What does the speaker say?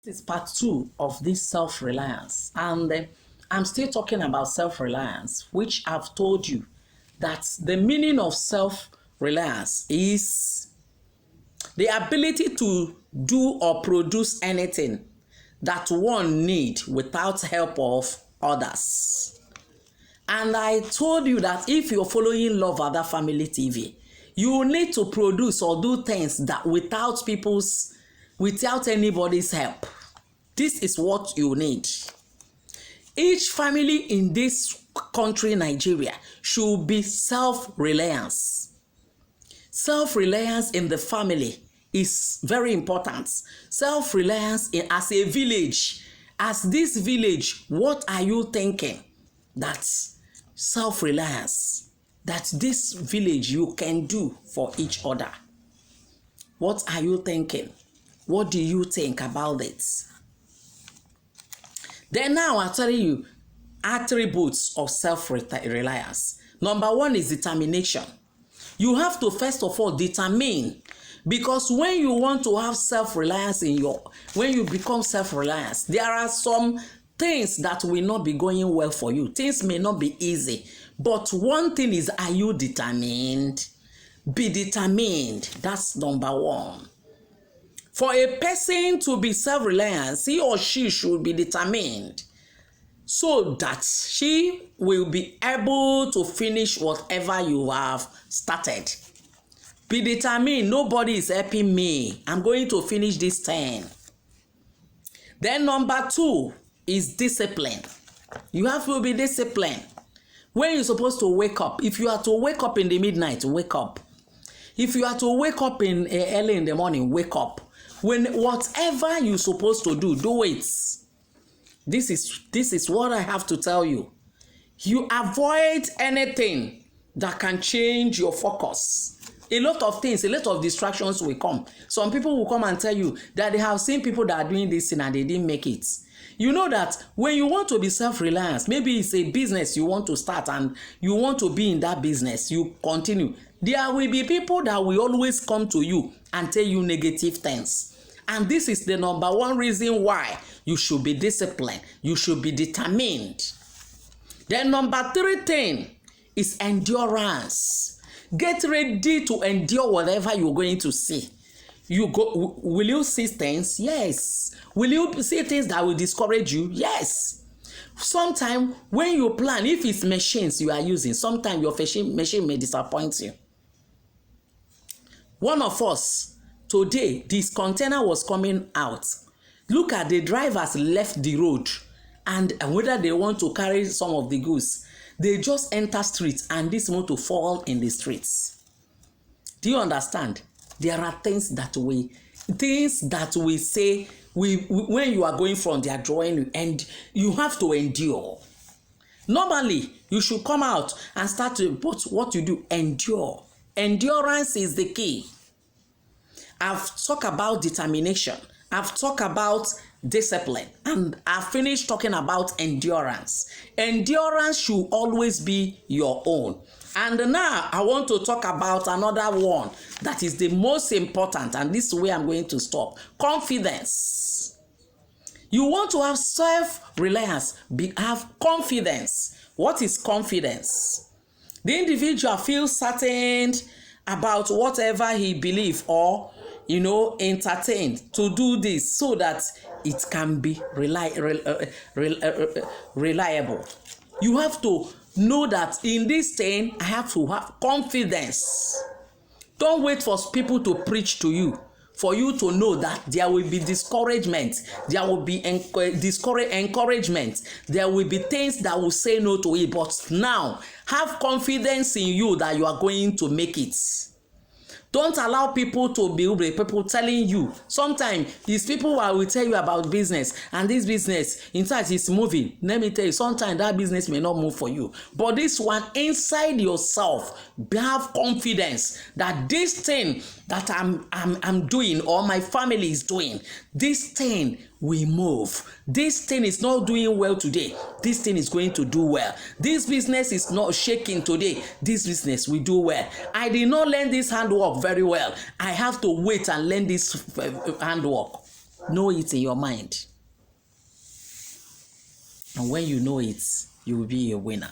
This is part two of this self-reliance, and I'm still talking about self-reliance, which I've told you that the meaning of self-reliance is the ability to do or produce anything that one need without help of others. And I told you that if you're following Love Other Family TV, you need to produce or do things that without anybody's help. This is what you need. Each family in this country, Nigeria, should be self-reliance. Self-reliance in the family is very important. Self-reliance as a village. As this village, what are you thinking? That's self-reliance. That this village you can do for each other. What are you thinking? What do you think about it? Then now I'll tell you attributes of self-reliance. Number one is determination. You have to first of all determine, because when you want to have self-reliance when you become self-reliance, there are some things that will not be going well for you. Things may not be easy, but one thing is, are you determined? Be determined. That's number one. For a person to be self-reliant, he or she should be determined so that she will be able to finish whatever you have started. Be determined. Nobody is helping me. I'm going to finish this thing. Then number two is discipline. You have to be disciplined. When you're supposed to wake up, if you are to wake up in the midnight, wake up. If you are to wake up early in the morning, wake up. When whatever you're supposed to do, do it. This is what I have to tell you. You avoid anything that can change your focus. A lot of things, a lot of distractions will come. Some people will come and tell you that they have seen people that are doing this thing and they didn't make it. You know that when you want to be self-reliant, maybe it's a business you want to start and you want to be in that business, you continue. There will be people that will always come to you and tell you negative things. And this is the number one reason why you should be disciplined. You should be determined. Then number three thing is endurance. Get ready to endure whatever you're going to see. Will you see things? Yes. Will you see things that will discourage you? Yes. Sometimes when you plan, if it's machines you are using, sometimes your machine may disappoint you. One of us, today, this container was coming out. Look at the drivers left the road, and whether they want to carry some of the goods, they just enter streets and this motor fall in the streets. Do you understand? There are things that we say when you are going from their drawing, and you have to endure. Normally, you should come out and start to put what you do, endure. Endurance is the key. I've talked about determination. I've talked about discipline. And I've finished talking about endurance. Endurance should always be your own. And now I want to talk about another one that is the most important. And this is where I'm going to stop. Confidence. You want to have self-reliance. Have confidence. What is confidence? The individual feels certain about whatever he believes or entertained to do this so that it can be reliable. You have to know that in this thing, I have to have confidence. Don't wait for people to preach to you, for you to know that there will be discouragement, there will be encouragement, there will be things that will say no to it. But now, have confidence in you that you are going to make it. Don't allow people to be people telling you. Sometimes these people will tell you about business, and this business, in fact, is moving. Let me tell you, sometimes that business may not move for you. But this one, inside yourself, have confidence that this thing that I'm doing or my family is doing, this thing will move. This thing is not doing well today. This thing is going to do well. This business is not shaking today. This business will do well. I did not learn this handwork very well. I have to wait and learn this handwork. Know it in your mind. And when you know it, you will be a winner.